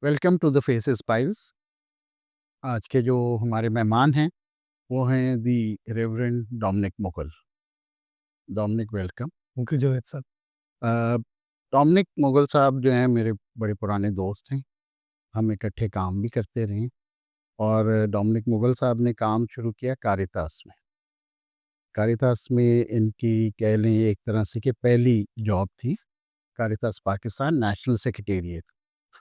Welcome to the faces files. आज के जो हमारे मेहमान हैं वो हैं the reverend Dominic Mughal. Dominic, welcome. Thank you Javed साहब। डोमिनिक मुगल साहब जो हैं मेरे बड़े पुराने दोस्त हैं। हम इकट्ठे काम भी करते रहे और डोमिनिक मुगल साहब ने काम शुरू किया कारितास में। कारितास में इनकी कह लें एक तरह से कि पहली जॉब थी। कारितास पाकिस्तान नेशनल सेक्रेटेरिएट,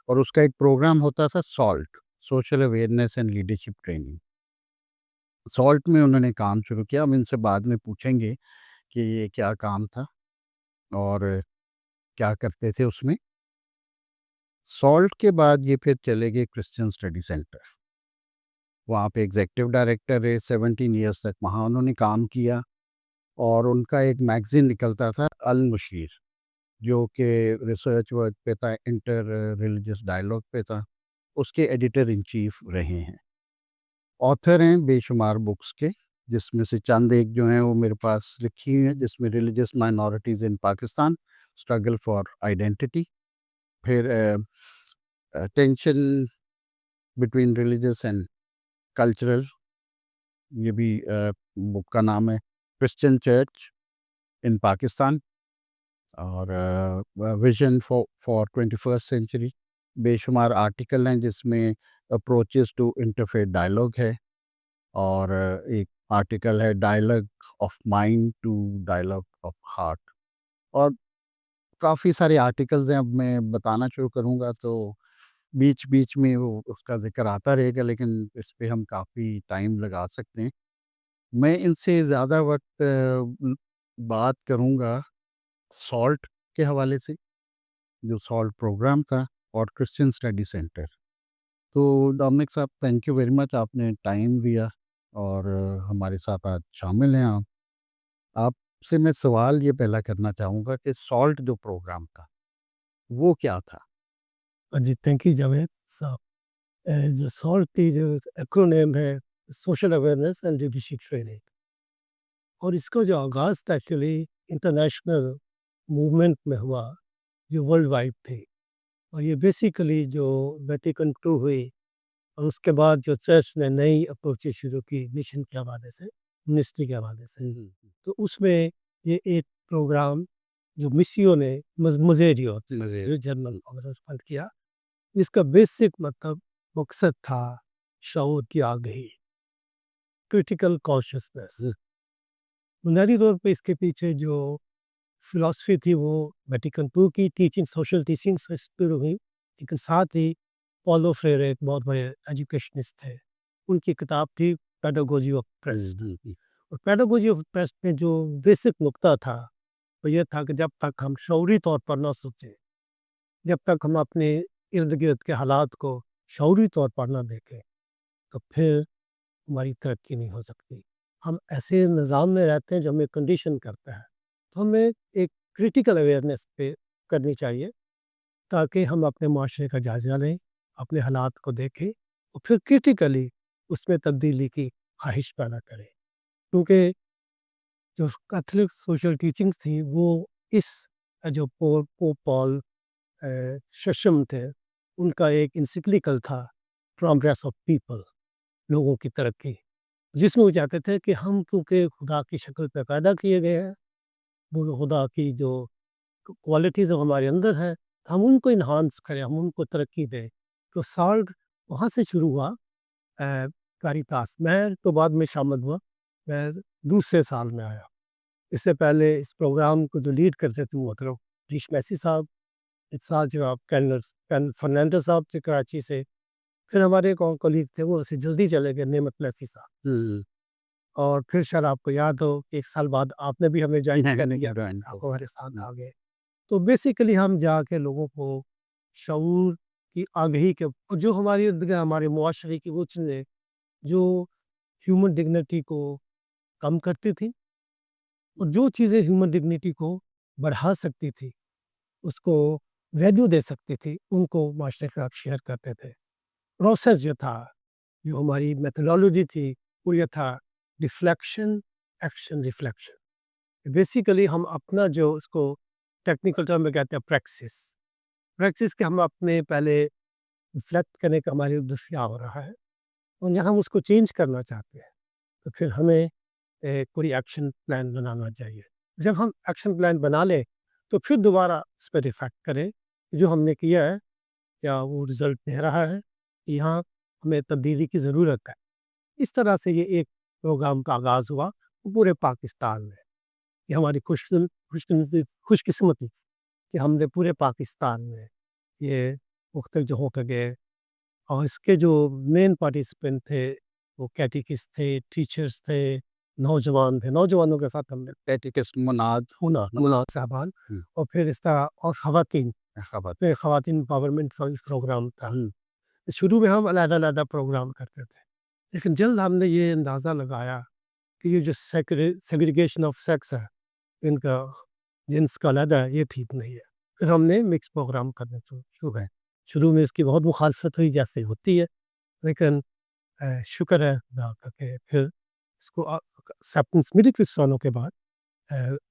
और उसका एक प्रोग्राम होता था salt, social awareness and leadership training. Salt में उन्होंने काम शुरू किया। हम इनसे बाद में पूछेंगे कि ये क्या काम था और क्या करते थे उसमें। सॉल्ट के बाद ये फिर चले गए क्रिश्चियन स्टडी सेंटर। वहाँ पे एग्जीक्यूटिव डायरेक्टर रहे 17 ईयर्स तक, वहाँ उन्होंने काम किया। और उनका एक मैगज़ीन निकलता था अल मुशीर, जो कि रिसर्च वर्क पे था, इंटर रिलीजियस डायलॉग पे था। उसके एडिटर इन चीफ रहे हैं। ऑथर हैं बेशुमार बुक्स के, जिसमें से चंद एक जो हैं वो मेरे पास लिखी हैं, जिसमें religious minorities in Pakistan, struggle for identity, फिर tension between religious and cultural, ये भी बुक का नाम है, क्रिश्चियन चर्च इन पाकिस्तान, और विजन फॉर 21st सेंचुरी। बेशुमार आर्टिकल हैं जिसमें अप्रोचेस टू इंटरफेथ डायलॉग है, और एक आर्टिकल है dialogue of mind to dialogue of heart. और काफ़ी सारे आर्टिकल्स हैं। अब मैं बताना शुरू करूँगा तो बीच बीच में वो उसका जिक्र आता रहेगा, लेकिन इस पे हम काफ़ी टाइम लगा सकते हैं। मैं इनसे ज़्यादा वक्त बात करूँगा सॉल्ट के हवाले से, जो सॉल्ट प्रोग्राम था, और क्रिश्चियन स्टडी सेंटर। तो डोमिनिक साहब, थैंक यू वेरी मच, आपने टाइम दिया और हमारे साथ आज शामिल हैं आप। आपसे मैं सवाल ये पहला करना चाहूँगा कि सॉल्ट जो प्रोग्राम था वो क्या था? जी, थैंक यू जावेद साहब। जो सॉल्ट की जो एक्रोनेम है, social awareness and leadership training, और इसका जो आगाज़ था एक्चुअली इंटरनेशनल मूवमेंट में हुआ, जो वर्ल्ड वाइड थी। और ये बेसिकली जो वेटिकन टू हुई और उसके बाद जो चर्च ने नई अप्रोचेस शुरू की मिशन के हवाले से, मिनिस्ट्री के हवाले से, तो उसमें ये एक प्रोग्राम जो मिसियो ने मुजेरियो जो जर्नल फंड किया, इसका बेसिक मतलब मकसद था शऊर की आगही, क्रिटिकल कॉन्शियसनेस। बुनियादी तौर पे इसके पीछे जो फिलॉसफी थी वो वेटिकन टू की टीचिंग, सोशल टीचिंग से शुरू हुई, लेकिन साथ ही पॉलो फ्रेरे एक बहुत बड़े एजुकेशनिस्ट थे, उनकी किताब थी पेडागोजी ऑफ क्राइस्ट। और पेडागोजी ऑफ क्राइस्ट में जो बेसिक नुक्ता था वो ये था कि जब तक हम शौरी तौर पर ना सोचें, जब तक हम अपने इर्द गिर्द के हालात को शौरी तौर पर ना देखें, तो फिर हमारी तरक्की नहीं हो सकती। हम ऐसे निज़ाम में रहते हैं जो हमें कंडीशन करता है, तो हमें एक क्रिटिकल अवेयरनेस पे करनी चाहिए, ताकि हम अपने माशरे का जायज़ा लें, अपने हालात को देखें और फिर क्रिटिकली उसमें तब्दीली की ख्वाहिश पैदा करें। क्योंकि जो कैथोलिक सोशल टीचिंग्स थी वो इस जो पोप पॉल शशम थे, उनका एक इंसिक्लिकल था, प्रोग्रेस ऑफ पीपल, लोगों की तरक्की, जिसमें वो चाहते थे कि हम क्योंकि खुदा की शक्ल पे पैदा किए गए हैं, वो खुदा की जो क्वालिटीज़ हमारे अंदर है, हम उनको इन्हांस करें, हम उनको तरक्की दें। तो सॉल्ट वहाँ से शुरू हुआ। कारितास मैं तो बाद में शामिल हुआ, मैं दूसरे साल में आया। इससे पहले इस प्रोग्राम को जो लीड करते थे वो मतलब रीश मैसी साहब, एक साथ जो आप कैन फर्नांडो साहब थे कराची से, फिर हमारे एक और कलीग थे वो ऐसे जल्दी चले गए, नेमत मैसी साहब। और फिर शायद आपको याद हो कि 1 साल बाद आपने भी हमें ज्वाइन करने किया, आप हमारे साथ आ गए। तो बेसिकली हम जाके लोगों को शऊर की आगही के, और जो हमारी हमारे मुआशरे की वो चीज़ें जो ह्यूमन डिग्निटी को कम करती थी, और जो चीज़ें ह्यूमन डिग्निटी को बढ़ा सकती थी, उसको वैल्यू दे सकती थी, उनको माशरे के साथ शेयर करते थे। प्रोसेस जो था, जो हमारी मेथोडोलॉजी थी, वो ये था रिफ्लेक्शन, एक्शन, रिफ्लेक्शन। बेसिकली हम अपना जो उसको टेक्निकल टर्म में कहते हैं प्रैक्टिस के हम अपने पहले रिफ्लेक्ट करने का हमारे उधर से क्या हो रहा है और यहाँ हम उसको चेंज करना चाहते हैं, तो फिर हमें कोई एक्शन प्लान बनाना चाहिए। जब हम एक्शन प्लान बना लें तो फिर दोबारा उस पर रिफ्लेक्ट करें, जो हमने किया है क्या वो रिजल्ट दे रहा है, यहाँ हमें तब्दीली की ज़रूरत है। इस तरह से ये एक प्रोग्राम का आगाज़ हुआ पूरे पाकिस्तान में। ये हमारी खुशकिस्मती कि हमने पूरे पाकिस्तान में ये मुख्तलिफ जगहों पे गए और इसके जो मेन पार्टिसिपेंट थे वो कैटेकिस्ट थे, टीचर्स थे, नौजवान थे। नौजवानों के साथ हमने कैटेकिस्ट मुनाद मुनाद साहबान हुँ, और फिर इस तरह और ख़वातीन खबर पे ख़वातीन एम्पावरमेंट का भी प्रोग्राम था। शुरू में हम अलग-अलग प्रोग्राम करते थे, लेकिन जल्द हमने ये अंदाज़ा लगाया कि ये जो सेग्रीगेशन ऑफ सेक्स है, इनका जिन्स का अलग है, ये ठीक नहीं है। फिर हमने मिक्स प्रोग्राम करने शुरू किए। शुरू में इसकी बहुत मुखालफत हुई जैसे होती है, लेकिन शुक्र है खुदा का कि फिर इसको एक्सेप्टेंस मिली कुछ सालों के बाद।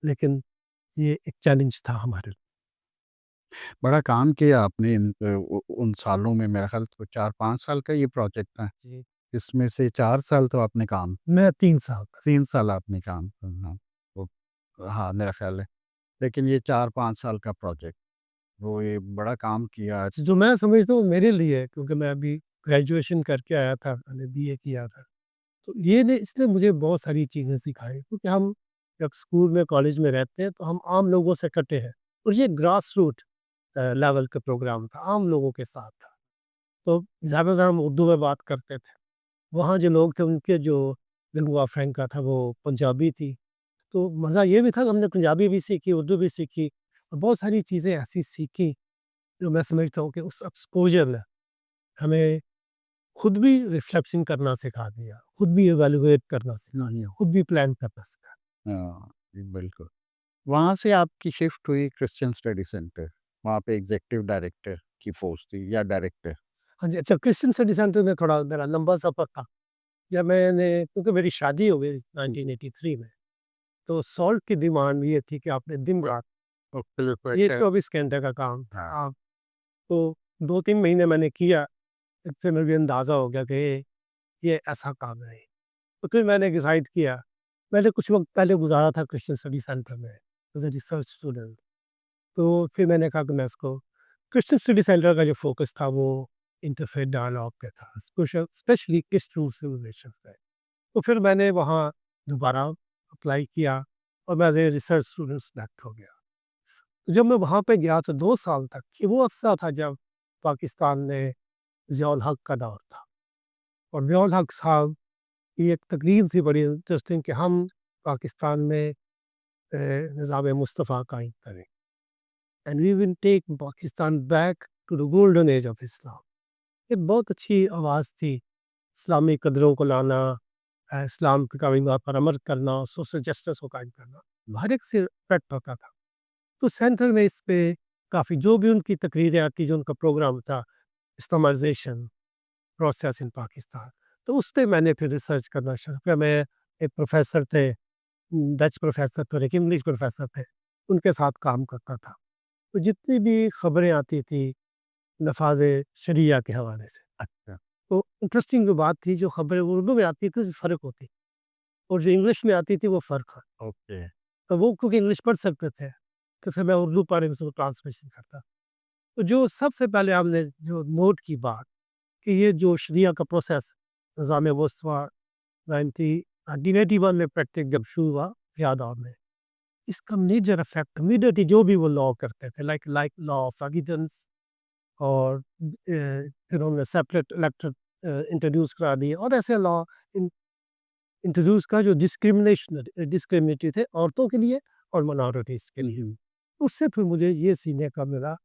लेकिन ये एक चैलेंज था हमारे लिए। बड़ा काम किया आपने उन सालों में, मेरा ख़्याल तो 4-5 साल का ये प्रोजेक्ट था। जी। इसमें से 4 साल तो आपने काम मैं 3 साल का 3 साल आपने काम हाँ, वो हाँ, मेरा ख़्याल है। लेकिन ये 4-5 साल का प्रोजेक्ट, वो ये बड़ा काम किया। जो मैं समझता हूँ मेरे लिए, क्योंकि मैं अभी ग्रेजुएशन करके आया था, मैंने बीए किया था। तो ये ने इसने मुझे बहुत सारी चीज़ें सिखाई, क्योंकि हम जब स्कूल में, कॉलेज में रहते हैं तो हम आम लोगों से कटे हैं और ये ग्रास रूट लेवल का प्रोग्राम था, आम लोगों के साथ था। तो ज़्यादातर हम उर्दू में बात करते थे। वहाँ जो लोग थे उनके जो लिंगुआ फ्रैंका था वो पंजाबी थी। तो मज़ा ये भी था कि हमने पंजाबी भी सीखी, उर्दू भी सीखी और बहुत सारी चीज़ें ऐसी सीखी जो मैं समझता हूँ कि उस एक्सपोज़र ने हमें खुद भी रिफ्लेक्शन करना सिखा दिया, खुद भी इवैल्यूएट करना सिखा दिया, खुद भी प्लान करना सिखा हाँ, जी, बिल्कुल। वहाँ से आपकी शिफ्ट हुई क्रिश्चियन स्टडी सेंटर, वहाँ पे एग्ज़ीक्यूटिव डायरेक्टर की पोस्ट थी या डायरेक्टर? हाँ जी, अच्छा क्रिश्चियन स्टडी सेंटर में थोड़ा मेरा लंबा सफ़र था। या मैंने क्योंकि मेरी शादी हो गई 1983 में, तो सॉल्ट की डिमांड ये थी कि आपने दिन-रात ये 24 घंटे का काम था। हाँ, आप तो 2-3 महीने मैंने किया, फिर मुझे अंदाज़ा हो गया कि ये ऐसा काम है। तो फिर मैंने डिसाइड किया, मैंने कुछ वक़्त पहले गुज़ारा था क्रिश्चियन स्टडी सेंटर में एज़ अ रिसर्च स्टूडेंट। तो फिर मैंने कहा कि मैं इसको क्रिश्चियन स्टडी सेंटर का जो फ़ोकस था वो इंटरफेथ डायलॉग पे था, स्पेशली क्रिश्चियन सिविलाइजेशन पे। तो फिर मैंने वहाँ दोबारा अप्लाई किया और मैं as a research student select हो गया। तो जब मैं वहाँ पे गया तो 2 साल तक कि वो अरसा था जब पाकिस्तान में ज़ियाउल हक का दौर था और ज़ियाउल हक साहब की एक तकरीर थी बड़ी इंटरेस्टिंग कि हम पाकिस्तान में निज़ाम मुस्तफ़ा कायम करें and we will take Pakistan back to the golden age of Islam. ये बहुत अच्छी आवाज़ थी, इस्लामी कदरों को लाना, इस्लाम की कायमीत पर अमल करना, सोशल जस्टिस को कायम करना, हर एक से इफ़ेक्ट होता था। तो सेंटर में इस पे काफ़ी जो भी उनकी तकरीरें आती, जो उनका प्रोग्राम था, इस्लामाइज़ेशन प्रोसेस इन पाकिस्तान, तो उस पे मैंने फिर रिसर्च करना शुरू किया। मैं एक प्रोफ़ेसर थे, डच प्रोफ़ेसर थे और एक इंग्लिश प्रोफ़ेसर थे, उनके साथ काम करता था। तो जितनी भी खबरें आती थी नफ़ाज़ शरिया के हवाले से, अच्छा, तो इंटरेस्टिंग जो बात थी, जो खबरें उर्दू में आती थी, फ़र्क होती और जो इंग्लिश में आती थी, वो फ़र्क है। ओके। तो वो क्योंकि इंग्लिश पढ़ सकते थे, तो फिर मैं उर्दू पढ़ के उसको ट्रांसलेशन करता। तो जो सबसे पहले हमने जो नोट की बात कि ये जो शरिया का प्रोसेस निज़ाम मुस्तफ़ा 1981 में प्रैक्टिस जब शुरू हुआ ज़ियादा में, इसका मेजर इफ़ेक्ट इमीडिएटली जो भी वो लॉ करते थे like like law of evidence और फिर उन्होंने सेपरेट इलेक्टेड इंट्रोड्यूस करा दिए और ऐसे लॉ इंट्रोड्यूस का जो डिस्क्रिमिनेटरी थे औरतों के लिए और माइनॉरिटीज़ के लिए। उससे फिर मुझे ये सीखने का मिला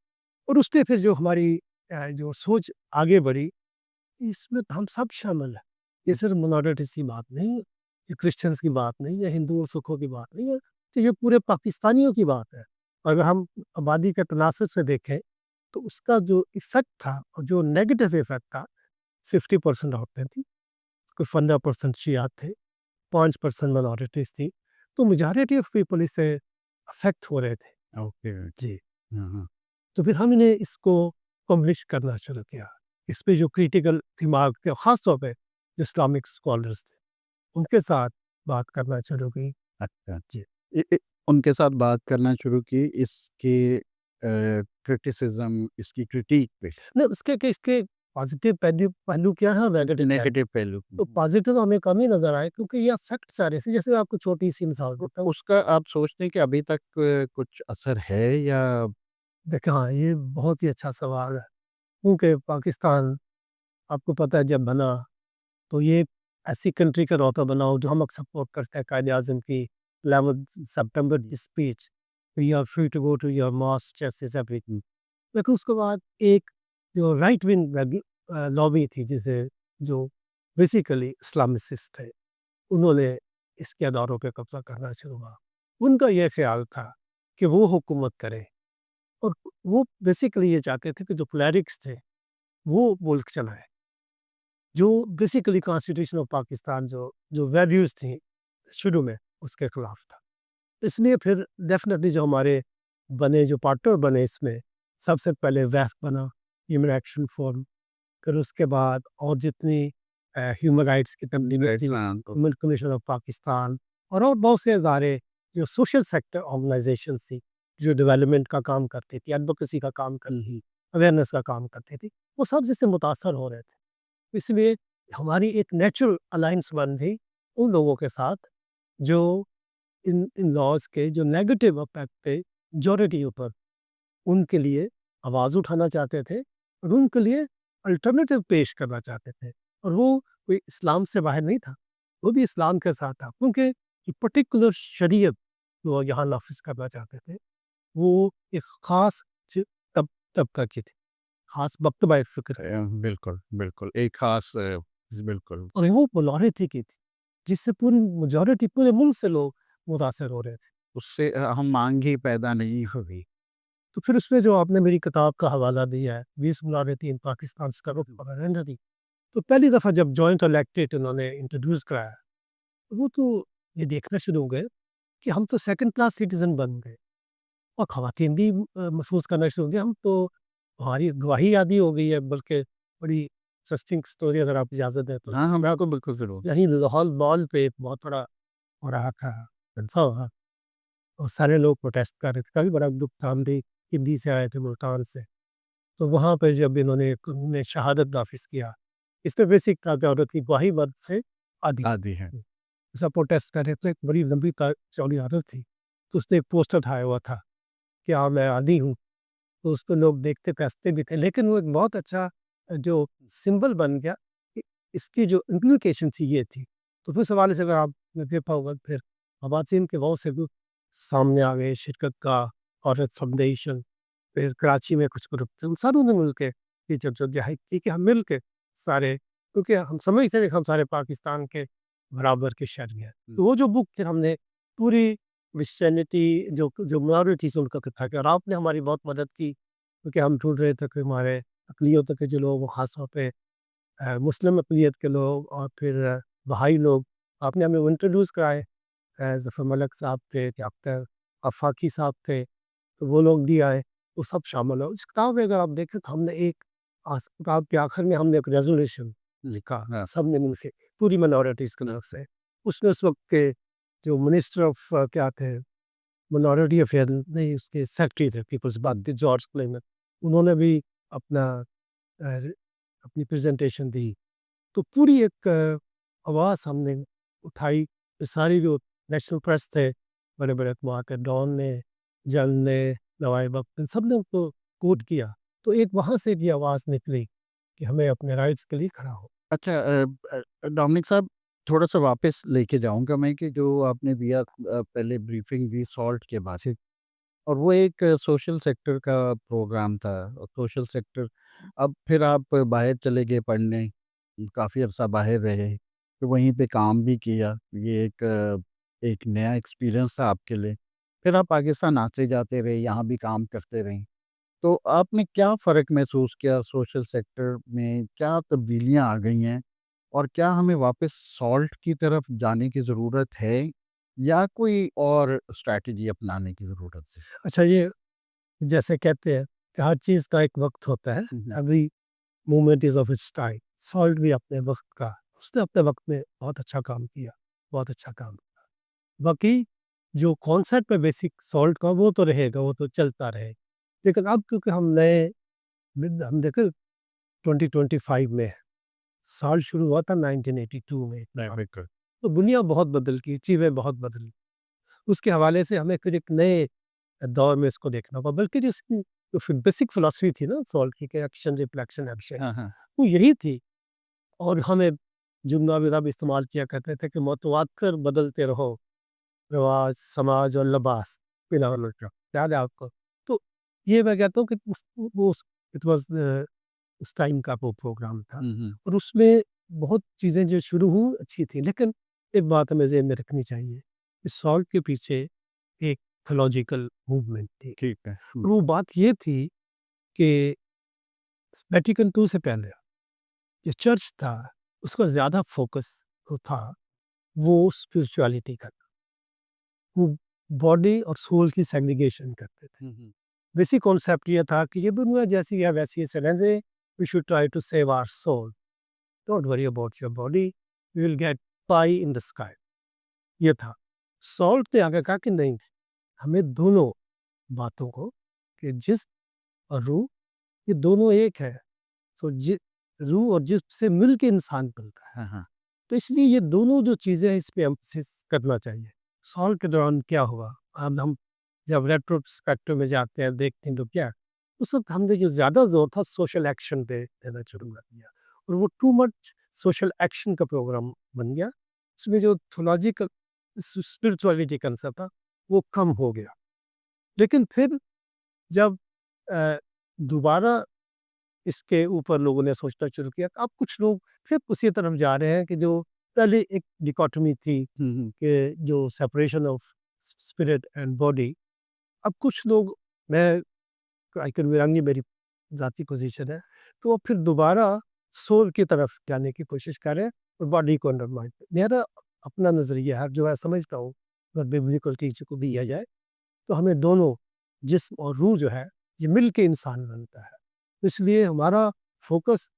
और उसपे फिर जो हमारी जो सोच आगे बढ़ी, इसमें तो हम सब शामिल हैं। ये सिर्फ़ माइनॉरिटीज़ की बात नहीं है, ये क्रिश्चियंस की बात नहीं है, हिंदू और सिखों की बात नहीं है, तो ये पूरे पाकिस्तानियों की बात है। अगर हम आबादी के तनासब से देखें, तो उसका जो इफ़ेक्ट था और जो नेगेटिव इफ़ेक्ट था, 50% औरतें थीं, कोई 15% शिया थे, 5% माइनॉरिटीज़ थी, तो मेजॉरिटी ऑफ पीपल इससे अफ़ेक्ट हो रहे थे। ओके। जी। हाँ, हाँ। तो फिर हमने इसको पब्लिश करना शुरू किया। इस पे जो क्रिटिकल दिमाग थे, ख़ास तौर पे जो इस्लामिक स्कॉलर्स थे, उनके साथ बात करना शुरू की। अच्छा। जी। उनके साथ बात करना शुरू की इसके क्रिटिसिज़्म, इसकी क्रिटिक पे, नहीं, इसके पॉज़िटिव पहलू पहलू क्या है और नेगेटिव पहलू। नेगेटिव पहलू। तो पॉज़िटिव तो हमें कम ही नज़र आए, क्योंकि ये फैक्ट्स आ रहे थे। जैसे मैं आपको छोटी-सी मिसाल देता हूँ। उसका आप सोचते हैं कि अभी तक कुछ असर है या देखिए, हाँ, ये बहुत ही अच्छा सवाल है, क्योंकि पाकिस्तान आपको पता है जब बना, तो ये ऐसी कंट्री के तौर पे बना हो जो हम अक्सर सपोर्ट करते हैं, कायद-ए-आज़म की 11 सितंबर की speech, "you are free to go to your mosque, justice everything." लेकिन उसके बाद एक जो राइट विंग लॉबी थी, जिसे जो बेसिकली इस्लामिसिस्ट थे, उन्होंने इसके अदारों पे कब्ज़ा करना शुरू हुआ। उनका ये ख़्याल था कि वो हुकूमत करें, और वो बेसिकली ये चाहते थे कि जो क्लेरिक्स थे, वो मुल्क चलाएँ। जो बेसिकली कॉन्स्टिट्यूशन ऑफ पाकिस्तान जो जो वैल्यूज़ थी शुरू में, उसके खिलाफ था। इसलिए फिर डेफ़िनेटली जो हमारे बने, जो पार्टनर बने इसमें, सबसे पहले वैफ बना, ह्यूमन एक्शन फोरम। फिर उसके बाद और जितनी ह्यूमन राइट्स की तंजीमें थी, तो ह्यूमन कमीशन ऑफ पाकिस्तान, और बहुत से इदारे, जो सोशल सेक्टर ऑर्गेनाइजेशंस थी, जो डेवलपमेंट का काम करती थी, एडवोकेसी का काम करती थी, अवेयरनेस का काम करती थी, वो सब जिससे मुतासर हो रहे थे। इसलिए हमारी एक नेचुरल अलायंस बन गई उन लोगों के साथ, जो इन इन लॉज़ के जो नेगेटिव इम्पैक्ट थे मेजॉरिटी ऊपर, उनके लिए आवाज़ उठाना चाहते थे, और उनके लिए अल्टरनेटिव पेश करना चाहते थे। और वो कोई इस्लाम से बाहर नहीं था, वो भी इस्लाम के साथ था, क्योंकि एक पर्टिकुलर शरीयत जो यहाँ नाफिज़ करना चाहते थे, वो एक ख़ास च तब तबका की थी, ख़ास मकतबा फ़िक्र। बिल्कुल, बिल्कुल। एक ख़ास बिल्कुल। और वो मिनॉरिटी की थी, जिससे पूरी मेजॉरिटी, पूरे मुल्क से लोग मुतासर हो रहे थे। उससे हम माँग ही पैदा नहीं हुई। तो फिर उसमें जो आपने मेरी किताब का हवाला दिया है, 20 minority in Pakistan struggle for identity, तो पहली दफ़ा जब जॉइंट इलेक्टेड उन्होंने इंट्रोड्यूस कराया, तो वो तो ये देखना शुरू हो गए कि हम तो सेकंड क्लास सिटीज़न बन गए, और ख़वातीन भी महसूस करना शुरू हो गए, हम तो, हमारी गवाही आदी हो गई है। बल्कि बड़ी इंटरेस्टिंग स्टोरी अगर आप इजाज़त दें तो, हाँ, हाँ, बिल्कुल, बिल्कुल, ज़रूर। यहीं लाहौर मॉल पे एक बहुत बड़ा हो रहा था जलसा वहाँ, और सारे लोग प्रोटेस्ट कर रहे थे। काफ़ी बड़ा ग्रुप था, हम भी दिल्ली से आए थे, मुल्तान से। तो वहाँ पे जब उन्होंने शहादत नाफ़िज़ किया, इस पे बेसिक था कि औरत की गवाही मर्द से आदी। आदि है। ऐसा प्रोटेस्ट कर रहे थे, एक बड़ी लंबी चौड़ी औरत थी, तो उसने एक पोस्टर उठाया हुआ था कि हाँ, मैं आदी हूँ। तो उसको लोग देखते थे, हँसते भी थे, लेकिन वो एक बहुत अच्छा जो सिंबल बन गया, कि इसकी जो इम्प्लीकेशन थी ये थी। तो फिर सवाल से, अगर आपने देखा होगा, फिर ख़वातीन के बहुत से ग्रुप सामने आ गए, शिरकत का, औरत फाउंडेशन, फिर कराची में कुछ ग्रुप थे, उन सारों ने मिल के ये जद्दोजहद की कि हम मिल के सारे, क्योंकि हम समझते थे कि हम सारे पाकिस्तान के बराबर के शहरी हैं। हुँ। तो वो जो बुक फिर हमने पूरी क्रिश्चियनिटी, जो जो माइनॉरिटीज़ उनका इकट्ठा किया, और आपने हमारी बहुत मदद की, क्योंकि हम ढूँढ रहे थे कि हमारे अक़लियतों के जो लोग, वो ख़ास तौर पे मुस्लिम अक़लियत के लोग, और फिर बहाई लोग, आपने हमें वो इंट्रोड्यूस कराए। ज़फ़र मलिक साहब थे, डॉक्टर आफ़ाक़ी साहब थे, तो वो लोग भी आए, वो सब शामिल हो। इस किताब में अगर आप देखें, तो हमने एक किताब के आखिर में हमने एक रेज़ोल्यूशन लिखा, हाँ। सब ने मिलके, पूरी माइनॉरिटीज़ की तरफ से। उसमें उस वक़्त के जो मिनिस्टर ऑफ क्या थे, माइनॉरिटी अफेयर नहीं, उसके सेक्रेटरी थे पीपल्स पार्टी, जॉर्ज क्लेमेंट, उन्होंने भी अपना अ, अपनी प्रेज़ेंटेशन दी। तो पूरी एक आवाज़ हमने उठाई। ये सारी जो नेशनल प्रेस थे, बड़े-बड़े अखबार के, डॉन ने, जंग ने, नवाए वक़्त, इन सब ने उसको कोट किया। तो एक वहाँ से भी आवाज़ निकली कि हमें अपने राइट्स के लिए खड़ा हो। अच्छा, डोमिनिक साहब, थोड़ा-सा वापस लेके जाऊँगा मैं कि जो आपने दिया पहले ब्रीफिंग दी सॉल्ट के बाद, जी। और वो एक सोशल सेक्टर का प्रोग्राम था, और सोशल सेक्टर, अब फिर आप बाहर चले गए पढ़ने, काफ़ी अरसा बाहर रहे, फिर वहीं पे काम भी किया, ये एक नया एक्सपीरियंस था आपके लिए। फिर आप पाकिस्तान आते जाते रहे, यहाँ भी काम करते रहे। तो आपने क्या फ़र्क महसूस किया सोशल सेक्टर में, क्या तब्दीलियाँ आ गई हैं? और क्या हमें वापस सॉल्ट की तरफ जाने की ज़रूरत है या कोई और स्ट्रैटेजी अपनाने की ज़रूरत है? अच्छा, ये जैसे कहते हैं कि हर चीज़ का एक वक़्त होता है, हुँ, हुँ। Every moment is of its time. Salt भी अपने वक़्त का, उसने अपने वक़्त में बहुत अच्छा काम किया, बहुत अच्छा काम। बाकी जो कॉन्सेप्ट है बेसिक सॉल्ट का वो तो रहेगा, वो तो चलता रहेगा। लेकिन अब क्योंकि हम देखें 2025 में है, साल शुरू हुआ था 1982 में। नहीं, बिल्कुल। तो दुनिया बहुत बदल गई, चीज़ें बहुत बदली। उसके हवाले से हमें फिर एक नए दौर में इसको देखना होगा, बल्कि जो इसकी जो फिर बेसिक फिलॉसफी थी ना सॉल्ट की, कि एक्शन, रिफ्लेक्शन, एक्शन, हाँ, हाँ। वो यही थी। और हमें जुमला भी तब इस्तेमाल किया करते थे कि मतवाकर बदलते रहो, रिवाज, समाज और लिबास बिना वजह का। याद है आपको? तो ये मैं कहता हूँ कि इट वाज़ उस टाइम का वो प्रोग्राम था हुँ, हुँ। और उसमें बहुत चीज़ें जो शुरू हुई अच्छी थी। लेकिन एक बात हमें ज़हन में रखनी चाहिए, कि सॉल्ट के पीछे एक थियोलॉजिकल मूवमेंट थी। ठीक है। हुँ। और वो बात ये थी कि वेटिकन II से पहले जो चर्च था, उसका ज़्यादा फ़ोकस जो था, वो स्पिरिचुअलिटी का था। वो बॉडी और सोल की सेग्रीगेशन करते थे। हुँ, हुँ। बेसिक कॉन्सेप्ट ये था कि ये दुनिया जैसी है वैसी ही रहने दें, we should try to save our soul, don't worry about your body, you will get pie in the sky. ये था। सॉल्ट ने आगे कहा कि नहीं, हमें दोनों बातों को, कि जिस्म और रूह, ये दोनों एक है। सो रूह और जिस्म से मिल के इंसान बनता है। हाँ, हाँ। तो इसलिए ये दोनों जो चीज़ें हैं, इस पे एम्फसिस करना चाहिए। सॉल्ट के दौरान क्या हुआ, अब हम जब रेट्रोस्पेक्टिव में जाते हैं, देखते हैं तो क्या, उस वक़्त हमने जो ज़्यादा ज़ोर था सोशल एक्शन पे देना शुरू कर दिया और वो टू मच सोशल एक्शन का प्रोग्राम बन गया। उसमें जो थियोलॉजिकल स्पिरिचुअलिटी कांसेप्ट था, वो कम हो गया। लेकिन फिर जब अ, दोबारा इसके ऊपर लोगों ने सोचना शुरू किया, तो अब कुछ लोग फिर उसी तरफ जा रहे हैं कि जो पहले एक डिकोटोमी थी, हुँ, हुँ। कि जो separation of spirit and body, अब कुछ लोग, मैं आई कैन बी, मेरी ज़ाती पोज़ीशन है, तो वो फिर दोबारा सोल की तरफ जाने की कोशिश कर रहे हैं और बॉडी को अंडरमाइन। मेरा अपना नज़रिया है, जो मैं समझता हूँ, अगर बिब्लिकल टीचिंग को दिया जाए, तो हमें दोनों, जिस्म और रूह जो है, ये मिल के इंसान बनता है। तो इसलिए हमारा फ़ोकस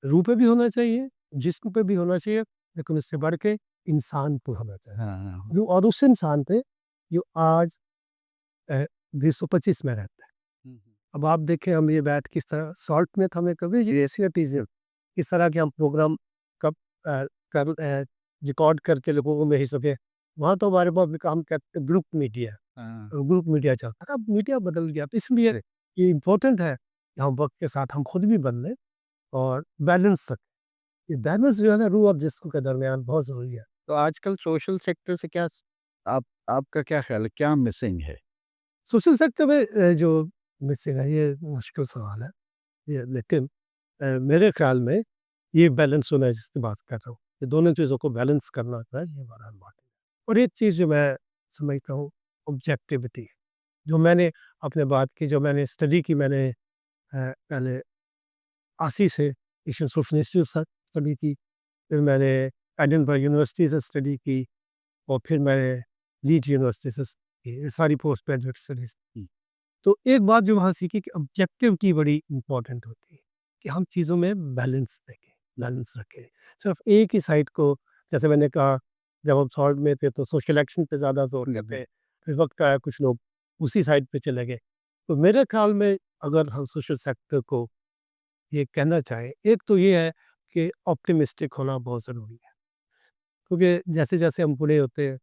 रूह पे भी होना चाहिए, जिस्म पे भी होना चाहिए, लेकिन उससे बढ़ के इंसान पे होना चाहिए। हाँ, हाँ। और उस इंसान पे जो आज 225 में रहता है। हुँ, हुँ। अब आप देखें, हम ये बात किस तरह सॉल्ट में तो हमें कभी ये ऐसी चीज़ें, किस तरह के हम प्रोग्राम कब कर रिकॉर्ड करके लोगों को भेज सके। वहाँ तो हमारे पास भी काम कहते हैं ग्रुप मीडिया, हाँ। ग्रुप मीडिया चलता है। अब मीडिया बदल गया, तो इसलिए ये इम्पोर्टेंट है कि हम वक्त के साथ हम खुद भी बदलें और बैलेंस रखें। ये बैलेंस जो है ना, रूह और जिस्म के दरमियान बहुत ज़रूरी है। तो आजकल सोशल सेक्टर से क्या आप आपका क्या ख़्याल है, क्या मिसिंग है? सोशल सेक्टर में जो मिसिंग है, ये मुश्किल सवाल है ये, लेकिन मेरे ख्याल में ये बैलेंस होना है जिसकी बात कर रहा हूँ। ये दोनों चीज़ों को बैलेंस करना होता है, ये बड़ा इम्पोर्टेंट है। और एक चीज़ जो मैं समझता हूँ, ऑब्जेक्टिविटी, जो मैंने आपने बात की, जो मैंने स्टडी की, मैंने पहले 80 से एशियन सोशल इंस्टीट्यूट से स्टडी की, फिर मैंने एडिनबर्ग यूनिवर्सिटी से स्टडी की और फिर मैंने लीड्स यूनिवर्सिटी से ये सारी पोस्ट ग्रेजुएट स्टडीज़ की। तो एक बात जो वहाँ सीखी कि ऑब्जेक्टिविटी बड़ी इम्पोर्टेंट होती है, कि हम चीज़ों में बैलेंस देखें, बैलेंस रखें। सिर्फ एक ही साइड को, जैसे मैंने कहा, जब हम सॉल्ट में थे तो सोशल एक्शन पे ज़्यादा ज़ोर हुँ, देते हुँ। हैं, फिर वक्त आया कुछ लोग उसी साइड पे चले गए। तो मेरे ख्याल में अगर हम सोशल सेक्टर को ये कहना चाहें, एक तो ये है कि ऑप्टिमिस्टिक होना बहुत ज़रूरी है, क्योंकि जैसे-जैसे हम बूढ़े होते हैं,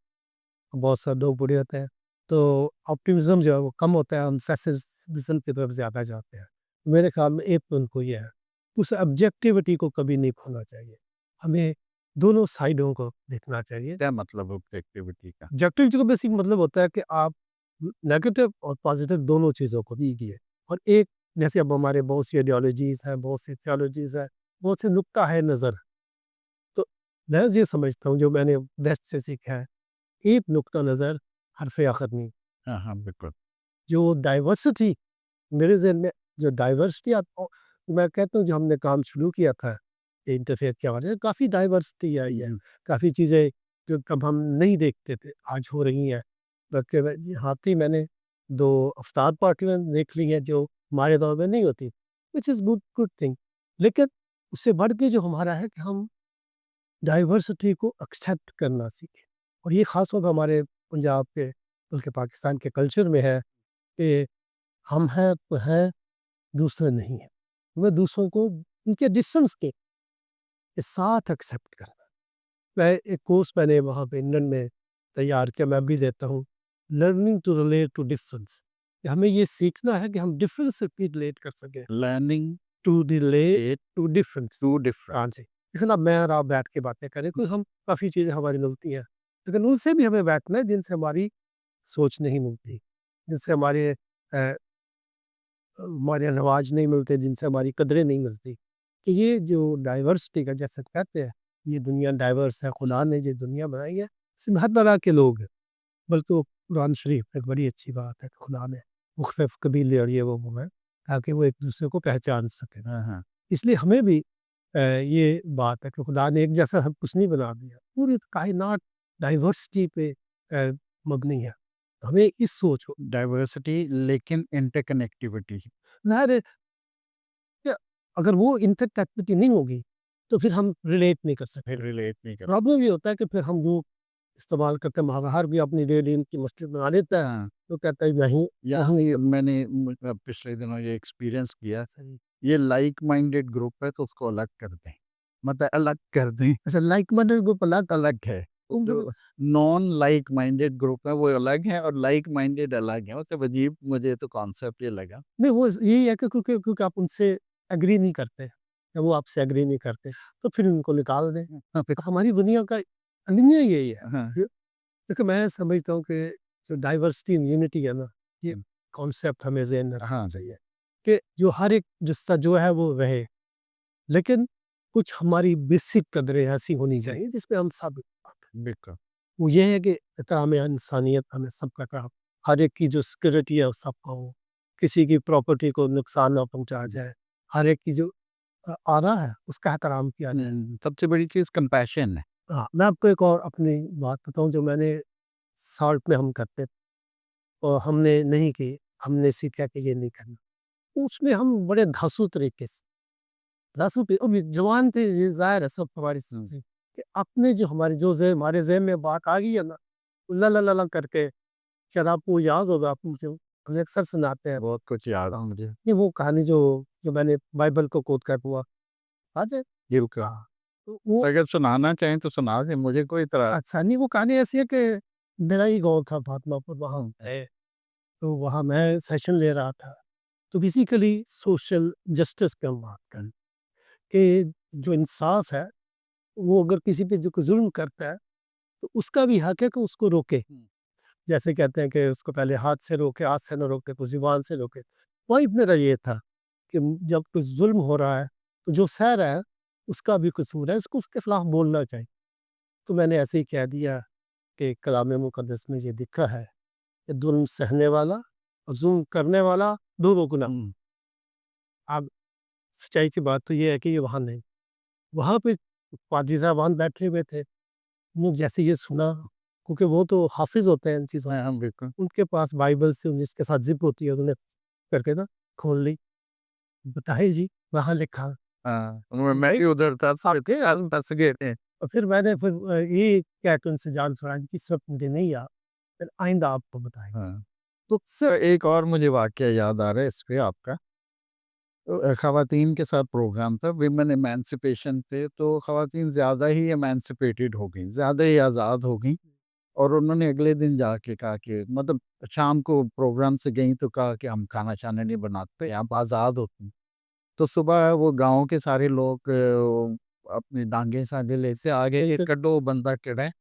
बहुत सारे लोग बूढ़े होते हैं, तो ऑप्टिमिज़्म जो है वो कम होता है, हम पेसिमिज़्म की तरफ ज़्यादा जाते हैं। मेरे ख़्याल में एक तो उनको ये है, उस ऑब्जेक्टिविटी को कभी नहीं खोना चाहिए। हमें दोनों साइडों को देखना चाहिए। क्या मतलब ऑब्जेक्टिविटी का? ऑब्जेक्टिविटी का बेसिक मतलब होता है कि आप नेगेटिव और पॉजिटिव दोनों चीज़ों को देखिए, और एक, जैसे अब हमारे बहुत सी आइडियोलॉजीज़ हैं, बहुत सी थियोलॉजीज़ हैं, बहुत से नुक्ता है नज़र। तो मैं ये समझता हूँ, जो मैंने वेस्ट से सीखा है, एक नुक्ता नज़र हरफ़ आखर नहीं। हाँ, हाँ, बिल्कुल। जो डाइवर्सिटी मेरे ज़हन में, जो डाइवर्सिटी आप, मैं कहता हूँ जो हमने काम शुरू किया था, इंटरफेयर किया हुआ है। काफ़ी डाइवर्सिटी आई है, हुँ, काफ़ी चीज़ें जो कब हम नहीं देखते थे, आज हो रही हैं। बल्कि हाथ ही मैंने 2 अवतार पार्टियाँ देख ली हैं जो हमारे दौर में नहीं होती, which is good good thing. लेकिन उससे बढ़ के जो हमारा है कि हम डाइवर्सिटी को एक्सेप्ट करना सीखें। और ये ख़ास तौर पे हमारे पंजाब के बल्कि पाकिस्तान के कल्चर में है कि हम हैं तो हैं, दूसरे नहीं हैं। हमें दूसरों को उनके डिफरेंस के साथ एक्सेप्ट करना। मैं एक कोर्स मैंने वहाँ पे इंडियन में तैयार किया, मैं भी देता हूँ, learning to relate to difference. हमें ये सीखना है कि हम डिफरेंस से भी रिलेट कर सकें, learning to relate it to difference. To different. हाँ जी, लेकिन अब मैं और आप बैठ के बातें करें, कोई हम काफ़ी चीज़ें हमारी मिलती हैं, लेकिन उनसे भी हमें बैठना है जिनसे हमारी सोच नहीं मिलती, जिनसे हमारे रिवाज नहीं मिलते, जिनसे हमारी कदरें नहीं मिलती। कि ये जो डाइवर्सिटी का जैसे कहते हैं, ये दुनिया डाइवर्स है, खुदा ने ये दुनिया बनाई है, इसमें हर तरह के लोग हैं। बल्कि वो कुरान शरीफ एक बड़ी अच्छी बात है कि खुदा ने मुख्तलिफ कबीले और ये वो बनाए ताकि वो एक दूसरे को पहचान सकें। हाँ, हाँ। इसलिए हमें भी ये बात है कि खुदा ने एक जैसा सब कुछ नहीं बना दिया, पूरी कायनात डाइवर्सिटी पे मबनी है। हमें इस सोच को डाइवर्सिटी लेकिन इंटरकनेक्टिविटी। ज़ाहिर है, अगर वो इंटरटेक्टिविटी नहीं होगी तो फिर हम रिलेट नहीं कर सकते। फिर रिलेट नहीं कर प्रॉब्लम ये होता है कि फिर हम वो इस्तेमाल करते हैं, बाहर भी अपनी डेली की मस्जिद बना लेता है, हाँ, तो कहता है नहीं यहाँ नहीं। ये मैंने पिछले दिनों ये एक्सपीरियंस किया। सही। ये लाइक माइंडेड ग्रुप है तो उसको अलग कर दें, मतलब अलग कर दें। अच्छा, लाइक माइंडेड ग्रुप अलग अलग है। जो नॉन लाइक माइंडेड ग्रुप है वो अलग है और लाइक माइंडेड अलग है। मतलब अजीब मुझे तो कॉन्सेप्ट ये लगा। नहीं, वो यही है कि क्योंकि क्योंकि आप उनसे एग्री नहीं करते या वो आपसे एग्री नहीं करते, तो फिर उनको निकाल दें। हाँ, फिर हमारी दुनिया का दुनिया यही है। हाँ, देखिए, मैं समझता हूँ कि जो डाइवर्सिटी इन यूनिटी है ना, ये हुँ, कॉन्सेप्ट हमें ज़हन में रखना हाँ, चाहिए कि जो हर एक जिसका जो है वो रहे, लेकिन कुछ हमारी बेसिक कदरें ऐसी होनी चाहिए जिसमें हम सब, बिल्कुल। वो ये है कि एहतराम इंसानियत, हमें सबका एहतराम, हर एक की जो सिक्योरिटी है वो सबका हो, किसी की प्रॉपर्टी को नुकसान ना पहुँचाया जाए, हर एक की जो आरा है उसका एहतराम किया जाए। सबसे बड़ी चीज़ कंपैशन है। हाँ, मैं आपको एक और अपनी बात बताऊँ जो मैंने साल्ट में हम करते थे और हमने नहीं की, हमने सीखा कि ये नहीं करना। तो उसमें हम बड़े धांसू तरीके से, धांसू पे अभी जवान थे, ये ज़ाहिर है सब हमारी हुँ, थी कि अपने जो हमारे जो हमारे ज़हन में बात आ गई है ना, ला ला ला ला करके, शायद आपको याद होगा, आप मुझे हमें अक्सर सुनाते हैं। बहुत कुछ याद है मुझे। ये वो कहानी जो जो मैंने बाइबल को कोट कर हुआ, आज है? बिल्कुल। हाँ, तो वो अगर सुनाना चाहें तो सुना दें, मुझे कोई इतराज़ अच्छा नहीं, वो कहानी ऐसी है कि मेरा ही गाँव था फातिमापुर, वहाँ हुँ, है, तो वहाँ मैं सेशन ले रहा था। तो बेसिकली सोशल जस्टिस की हम बात करें कि जो इंसाफ है, वो अगर किसी पे जो कोई ज़ुल्म करता है, तो उसका भी हक है कि उसको रोके। हुँ, जैसे कहते हैं कि उसको पहले हाथ से रोके, हाथ से ना रोके तो ज़ुबान से रोके। पॉइंट मेरा ये था कि जब कुछ ज़ुल्म हो रहा है, तो जो सह रहा है, उसका भी कसूर है, उसको उसके खिलाफ बोलना चाहिए। तो मैंने ऐसे ही कह दिया कि कलाम मुक़द्दस में ये लिखा है कि जुल्म सहने वाला और जुल्म करने वाला दोनों गुनाह। हुँ, अब सच्चाई की बात तो ये है कि ये वहाँ नहीं, वहाँ पे पादी साहबान बैठे हुए थे। उन्होंने जैसे ये सुना, क्योंकि वो तो हाफ़िज़ होते हैं इन चीज़ों हाँ, के, हाँ, बिल्कुल। उनके पास बाइबल से जिसके साथ ज़िप होती है, उन्होंने करके ना खोल ली। बताइए जी, वहाँ लिखा। हाँ, मैं भी उधर था, सब थे, फँस गए थे। और फिर मैंने फिर ये कह के उनसे जान छुड़ाई कि इस वक़्त मुझे नहीं याद, फिर आइंदा आपको बताएँगे। हाँ, तो सर एक और मुझे वाक़या याद आ रहा है इस पे आपका। तो ख़वातीन के साथ प्रोग्राम था, विमेन एमेंसिपेशन पे, तो ख़वातीन ज़्यादा ही एमेंसिपेटेड हो गईं, ज़्यादा ही आज़ाद हो गईं। और उन्होंने अगले दिन जाके कहा कि मतलब शाम को प्रोग्राम से गईं तो कहा कि हम खाना-शाना नहीं बनाते, आप आज़ाद होती। तो सुबह वो गाँव के सारे लोग अपनी डांगे-सांगे ले से आ गए, "ये कड्डो बंदा केड़ा है,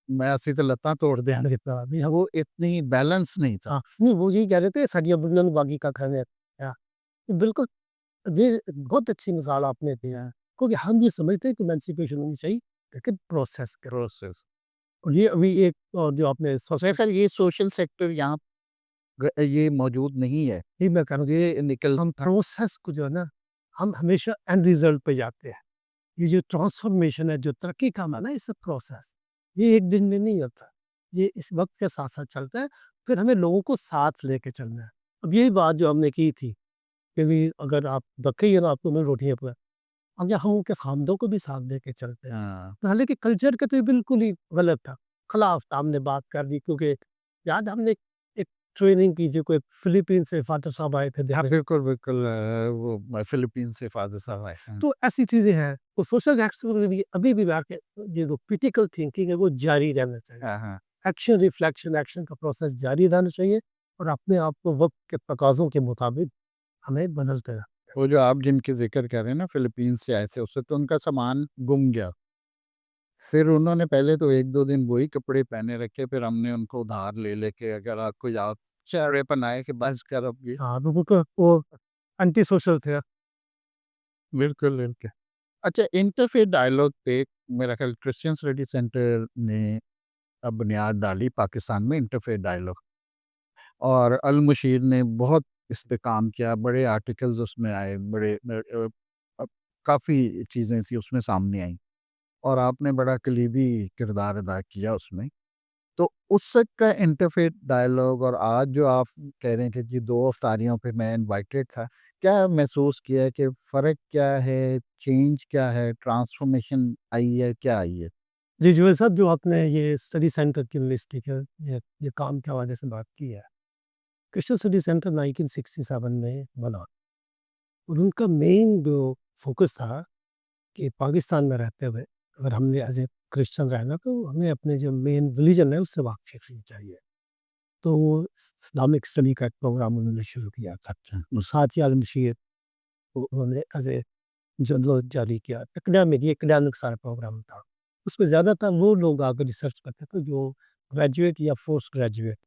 मैं असीं तो लत्तां तोड़ देंगे।" भी हम वो इतनी बैलेंस नहीं था। हाँ, नहीं वो यही कह रहे थे साडियाँ बुढ़ियाँ ਨੂੰ बागी का खाने या बिल्कुल, ये बहुत अच्छी मिसाल आपने दी है, क्योंकि हम ये समझते हैं कि एमेंसिपेशन होनी चाहिए, लेकिन प्रोसेस के। प्रोसेस। और ये अभी एक और जो आपने खैर ये सोशल सेक्टर यहाँ ये मौजूद नहीं है। ये मैं कह रहा हूँ, ये निकल हम प्रोसेस को जो है ना, हम हमेशा एंड रिजल्ट पे जाते हैं। ये जो ट्रांसफ़ॉर्मेशन है, जो तरक्की का है ना, इट्स अ प्रोसेस। ये एक दिन में नहीं होता। ये इस वक़्त के साथ-साथ चलता है, फिर हमें लोगों को साथ लेके चलना है। अब यही बात जो हमने की थी, कि भी अगर आप वाक़ई है ना आपको मैं रोटियाँ पकाऊँ, अब या हम उनके ख़ामदों को भी साथ लेके चलते हैं। हाँ। हालाँकि कल्चर का तो ये बिल्कुल ही गलत था, खिलाफ था, हमने बात कर दी क्योंकि याद है हमने एक ट्रेनिंग की जो कोई फ़िलीपीन से फ़ादर साहब आए थे हाँ, देखने। बिल्कुल, बिल्कुल वो फ़िलीपीन से फ़ादर साहब आए हैं। तो ऐसी चीज़ें हैं, तो सोशल एक्शन में भी अभी भी बात है, ये जो क्रिटिकल थिंकिंग है वो जारी रहना चाहिए। हाँ, हाँ। एक्शन रिफ्लेक्शन एक्शन का प्रोसेस जारी रहना चाहिए और अपने आप को वक़्त के तकाज़ों के मुताबिक हमें बदलते रहना। वो जो आप जिनकी ज़िक्र कर रहे हैं ना फ़िलीपीन से आए थे, उससे तो उनका सामान गुम गया। फिर उन्होंने पहले तो 1-2 दिन वही कपड़े पहने रखे, फिर हमने उनको उधार ले लेके अगर आपको याद चेहरे-पन आए कि बस कर अब ये। हाँ, लोगों को वो एंटी सोशल थे। बिल्कुल, बिल्कुल। अच्छा, इंटरफ़ेथ डायलॉग पे मेरा ख़्याल क्रिश्चियन स्टडी सेंटर ने बुनियाद डाली पाकिस्तान में इंटरफ़ेथ डायलॉग, और अल मुशीर ने बहुत इस पे काम किया, बड़े आर्टिकल्स उसमें आए, बड़े काफ़ी चीज़ें थी उसमें सामने आईं, और आपने बड़ा कलीदी किरदार अदा किया उसमें। तो उस वक़्त का इंटरफ़ेथ डायलॉग और आज जो आप कह रहे हैं कि जी 2 अफ्तारियों पे मैं इनवाइटेड था, क्या महसूस किया कि फ़र्क क्या है, चेंज क्या है, ट्रांसफ़ॉर्मेशन आई है, क्या आई है? जी, जुएल साहब जो आपने ये स्टडी सेंटर की लिस्टिक है, ये काम के हवाले से बात की है। क्रिश्चियन स्टडी सेंटर 1967 में बना और उनका मेन जो फ़ोकस था कि पाकिस्तान में रहते हुए अगर हमने एज़ ए क्रिश्चियन रहना तो हमें अपने जो मेन रिलीजन है उससे वाक़फ़ियत होनी चाहिए। तो वो इस्लामिक स्टडी का एक प्रोग्राम उन्होंने शुरू किया था। अच्छा। और साथ ही आलम बशीर उन्होंने एज़ ए जनरल जारी किया। एकेडमिक ये एकेडमिक सारा प्रोग्राम था। उसमें ज़्यादातर वो लोग आकर रिसर्च करते थे जो ग्रेजुएट या पोस्ट ग्रेजुएट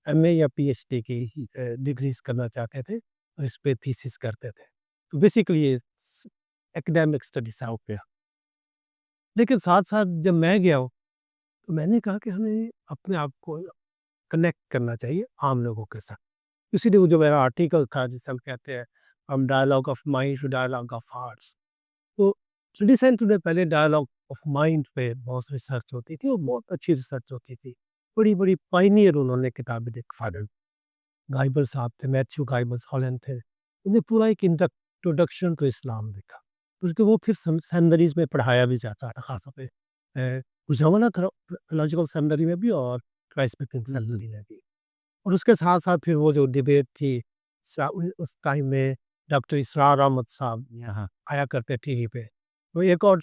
एमए या पीएचडी की डिग्रीज़ करना चाहते थे और इस पे थीसिस करते थे। तो बेसिकली ये एकेडमिक स्टडी से आउट गया। लेकिन साथ-साथ जब मैं गया हूँ, तो मैंने कहा कि हमें अपने आप को कनेक्ट करना चाहिए आम लोगों के साथ। इसीलिए वो जो मेरा आर्टिकल था जिसे हम कहते हैं from dialogue of mind to dialogue of hearts. तो स्टडी सेंटर में पहले डायलॉग ऑफ माइंड पे बहुत रिसर्च होती थी और बहुत अच्छी रिसर्च होती थी। बड़ी-बड़ी पायनियर उन्होंने किताबें लिखी। गाइबल साहब थे, मैथ्यू गाइबल्स हॉलैंड थे। उन्हें पूरा एक इंट्रोडक्शन टू इस्लाम लिखा, क्योंकि वो फिर सेमिनारीज़ में पढ़ाया भी जाता था ख़ास तौर पे गुजरावाला थियोलॉजिकल सेमिनरी में भी और क्राइस्ट स्पीकिंग हुँ, हुँ। सेमिनरी में भी। और उसके साथ-साथ फिर वो जो डिबेट थी उस टाइम में डॉक्टर इसरार अहमद साहब यहाँ आया करते टीवी पे। वो एक और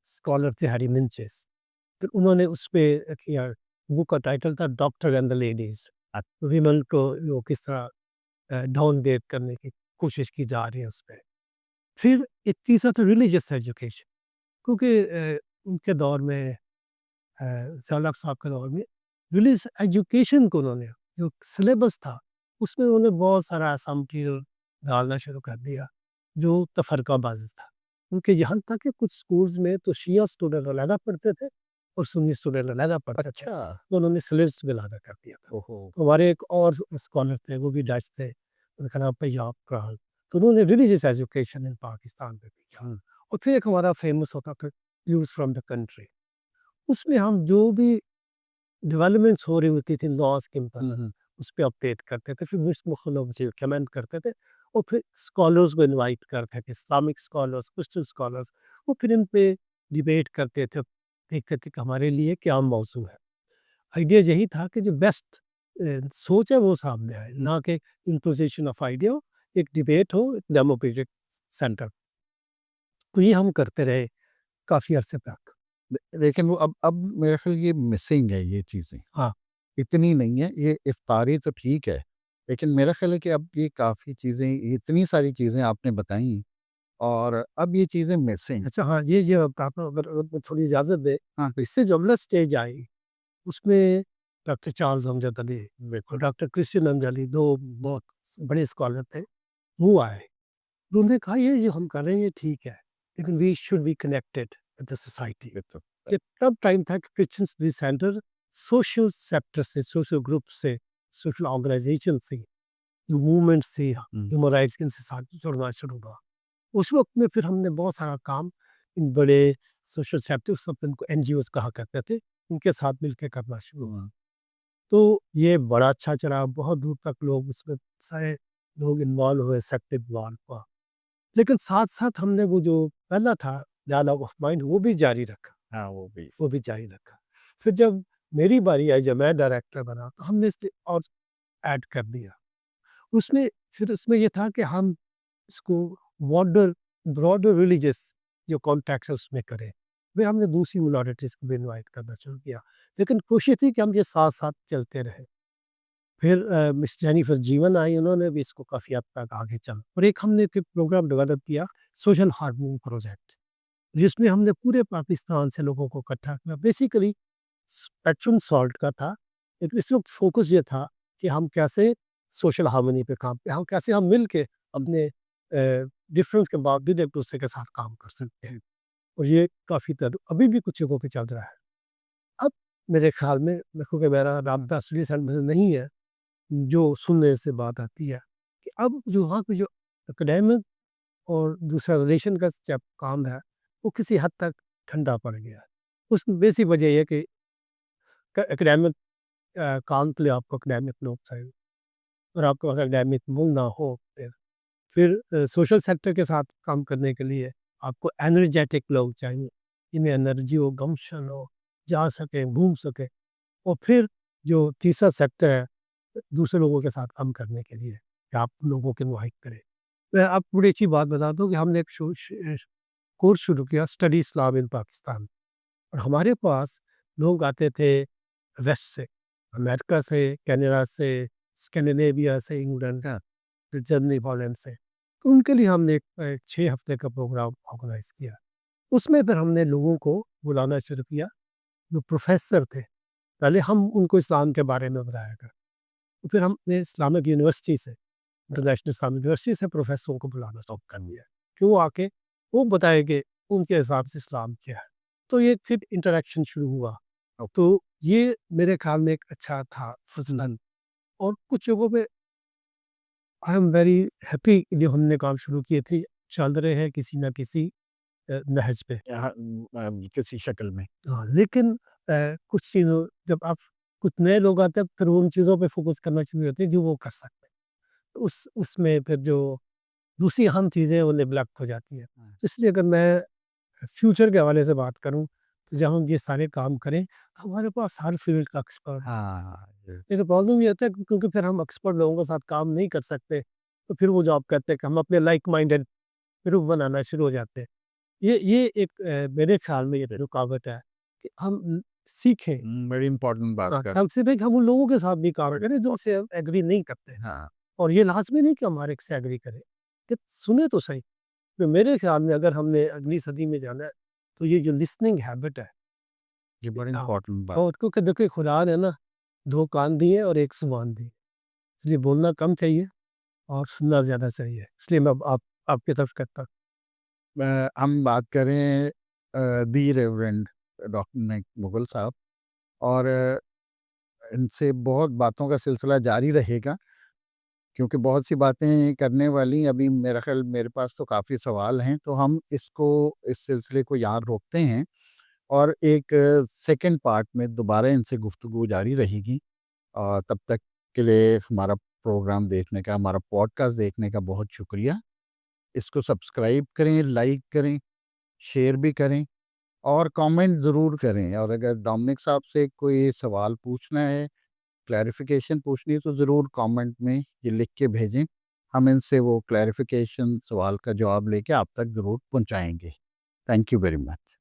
स्कॉलर थे हैरी मिंचेस। फिर उन्होंने उस पे किया, बुक का टाइटल था doctor and the ladies. Women को वो किस तरह डाउनग्रेड करने की कोशिश की जा रही है उस पे। फिर एक तीसरा था रिलीजियस एजुकेशन, क्योंकि उनके दौर में ज़ियाउल हक साहब के दौर में रिलीजियस एजुकेशन को उन्होंने जो सिलेबस था, उसमें उन्होंने बहुत सारा ऐसा मटीरियल डालना शुरू कर दिया, जो तफ़रक़ाबाज़ी था। उनके यहाँ तक कि कुछ स्कूल्स में तो शिया स्टूडेंट अलहदा पढ़ते थे और सुन्नी स्टूडेंट अलहदा पढ़ते थे। अच्छा। तो उन्होंने सिलेबस भी अलहदा कर दिया था। ओहो! तो हमारे एक और स्कॉलर थे, वो भी डच थे, उनका नाम पय्याब कुरान। तो उन्होंने रिलीजियस एजुकेशन इन पाकिस्तान पे भी किया। हुँ, और फिर एक हमारा फेमस होता था व्यूज़ फ्रॉम द कंट्री। उसमें हम जो भी डेवलपमेंट्स हो रही होती थी लॉज़ के हुँ, मुताबिक, हुँ। उस पे अपडेट करते थे। फिर मुख्तलिफ लोग उसे कमेंट करते थे और फिर स्कॉलर्स को इनवाइट करते थे, इस्लामिक स्कॉलर्स, क्रिश्चियन स्कॉलर्स, वो फिर इन पे डिबेट करते थे, देखते थे कि हमारे लिए क्या मौज़ू है। आइडिया यही था कि जो बेस्ट सोच है वो सामने आए, ना कि इम्पोज़िशन ऑफ आइडिया हो, एक डिबेट हो, एक डेमोक्रेटिक सेंटर। तो ये हम करते रहे काफ़ी अरसे तक। लेकिन वो अब मेरे ख़्याल ये मिसिंग है ये चीज़ें। हाँ, इतनी नहीं है, ये इफ़्तारी तो ठीक है, लेकिन मेरा ख़्याल है कि अब ये काफ़ी चीज़ें, इतनी सारी चीज़ें आपने बताई, और अब ये चीज़ें मिसिंग। अच्छा हाँ, ये आपको अगर थोड़ी इजाज़त दें, हाँ, तो इससे जो अगला स्टेज आई, उसमें डॉक्टर चार्ल्स अमजद अली और बिल्कुल। डॉक्टर क्रिश्चियन अमजद अली 2 बहुत बड़े स्कॉलर थे, वो आए। तो उन्होंने कहा ये जो हम कर रहे हैं ये ठीक है, लेकिन we should be connected with the society. बिल्कुल। ये तब टाइम था कि Christian study centre social sector से, सोशल ग्रुप से, सोशल ऑर्गेनाइजेशन से, जो मूवमेंट से, हुँ, ह्यूमन राइट्स के इनसे साथ जुड़ना शुरू हुआ। उस वक़्त में फिर हमने बहुत सारा काम इन बड़े सोशल सेक्टर उस वक़्त इनको एनजीओज़ कहा करते थे, उनके साथ मिलके करना शुरू हुआ। तो ये बड़ा अच्छा चला, बहुत दूर तक लोग उसमें सारे लोग इन्वॉल्व हुए, सेक्टर इन्वॉल्व हुआ। लेकिन साथ-साथ हमने वो जो पहला था डायलॉग ऑफ माइंड वो भी जारी रखा, हाँ, वो भी। वो भी जारी रखा। फिर जब मेरी बारी आई, जब मैं डायरेक्टर बना, तो हमने इसमें और ऐड कर दिया। उसमें फिर उसमें ये था कि हम इसको बॉर्डर ब्रॉडर रिलीजियस जो कॉन्टेक्स्ट है उसमें करें। फिर हमने दूसरी मिनॉरिटीज़ को भी इनवाइट करना शुरू किया। लेकिन कोशिश थी कि हम ये साथ-साथ चलते रहें। फिर मिस जेनिफर जीवन आई, उन्होंने भी इसको काफ़ी हद तक आगे चला और एक हमने एक प्रोग्राम डेवलप किया, सोशल हार्मनी प्रोजेक्ट, जिसमें हमने पूरे पाकिस्तान से लोगों को इकट्ठा किया। बेसिकली स्पेक्ट्रम सॉल्ट का था। लेकिन इस वक़्त फ़ोकस ये था कि हम कैसे सोशल हार्मनी पे काम हम कैसे हम मिल के अपने डिफरेंस के बावजूद एक-दूसरे के साथ काम कर सकते हैं। और ये काफ़ी तर अभी भी कुछ जगहों पे चल रहा है। अब मेरे ख़्याल में देखो कि मेरा राब्ता असली सेंटर में नहीं है, जो सुनने से बात आती है कि अब जो वहाँ पे जो एकेडमिक और दूसरा रिलेशन का जब काम है, वो किसी हद तक ठंडा पड़ गया है। उसकी बेसिक वजह ये है कि एकेडमिक काम के लिए आपको एकेडमिक लोग चाहिए और आपके पास एकेडमिक मूल ना हो फिर सोशल सेक्टर के साथ काम करने के लिए आपको एनर्जेटिक लोग चाहिए, जिनमें एनर्जी हो, गुम्शन हो, जा सके, घूम सके। और फिर जो तीसरा सेक्टर है, दूसरे लोगों के साथ काम करने के लिए, कि आप लोगों को इनवाइट करें। मैं आपको बड़ी अच्छी बात बता दूँ कि हमने एक कोर्स शुरू किया, स्टडी इस्लाम इन पाकिस्तान। और हमारे पास लोग आते थे वेस्ट से, अमेरिका से, कनाडा से, स्कैंडिनेविया से, इंग्लैंड का, तो जर्मनी, हॉलैंड से। तो उनके लिए हमने एक 6 हफ्ते का प्रोग्राम ऑर्गेनाइज़ किया। उसमें फिर हमने लोगों को बुलाना शुरू किया, जो प्रोफ़ेसर थे। पहले हम उनको इस्लाम के बारे में बताया कर, तो फिर हमने इस्लामिक यूनिवर्सिटी से, इंटरनेशनल इस्लामिक यूनिवर्सिटी से प्रोफ़ेसरों को बुलाना शुरू कर दिया, कि वो आके वो बताएँगे उनके हिसाब से इस्लाम क्या है। तो ये फिर इंटरैक्शन शुरू हुआ। तो ये मेरे ख़्याल में एक अच्छा था सिलसिला। और कुछ जगहों पे आई एम वेरी हैप्पी जो हमने काम शुरू किए थे, चल रहे हैं किसी न किसी नहज पे। यहाँ किसी शक्ल में। हाँ, लेकिन कुछ चीज़ों जब आप कुछ नए लोग आते हैं, फिर वो उन चीज़ों पे फ़ोकस करना शुरू करते हैं जो वो कर सकते हैं। तो उसमें फिर जो दूसरी अहम चीज़ें हैं, वो नेग्लेक्ट हो जाती हैं। हाँ। तो इसलिए अगर मैं फ्यूचर के हवाले से बात करूँ, तो जब हम ये सारे काम करें, तो हमारे पास हर फ़ील्ड का एक्सपर्ट। हाँ, लेकिन प्रॉब्लम ये होता है क्योंकि फिर हम एक्सपर्ट लोगों के साथ काम नहीं कर सकते, तो फिर वो जो आप कहते हैं कि हम अपने लाइक माइंडेड ग्रुप बनाना शुरू हो जाते हैं। ये एक मेरे ख़्याल में ये रुकावट है कि हम सीखें। बड़ी इम्पोर्टेंट बात हाँ, कर। हम सिर्फ़ एक हम उन लोगों के साथ भी काम करें जो हमसे एग्री नहीं करते हैं। हाँ, और ये लाज़मी नहीं कि हमारे से एग्री करें, कि सुने तो सही। तो मेरे ख़्याल में अगर हमने अगली सदी में जाना है, तो ये जो लिसनिंग हैबिट है, ये बड़ी हाँ, इम्पोर्टेंट बात। तो क्योंकि देखिए खुदा ने ना 2 कान दिए और 1 ज़ुबान दी। इसलिए बोलना कम चाहिए और सुनना ज़्यादा चाहिए। इसलिए मैं अब आपकी तरफ कहता हूँ। हम बात करें दी रेवरेंड डॉक्टर नेक मुगल साहब, और इनसे बहुत बातों का सिलसिला जारी रहेगा, क्योंकि बहुत सी बातें करने वाली। अभी मेरा ख़्याल मेरे पास तो काफ़ी सवाल हैं, तो हम इसको इस सिलसिले को यहाँ रोकते हैं और एक सेकंड पार्ट में दोबारा इनसे गुफ्तगू जारी रहेगी। तब तक के लिए हमारा प्रोग्राम देखने का, हमारा पॉडकास्ट देखने का बहुत शुक्रिया। इसको सब्सक्राइब करें, लाइक करें, शेयर भी करें और कमेंट ज़रूर करें। और अगर डोमिनिक साहब से कोई सवाल पूछना है, क्लैरिफ़िकेशन पूछनी है, तो ज़रूर कमेंट में ये लिख के भेजें। हम इनसे वो क्लैरिफ़िकेशन सवाल का जवाब लेके आप तक ज़रूर पहुँचाएँगे। Thank you very much.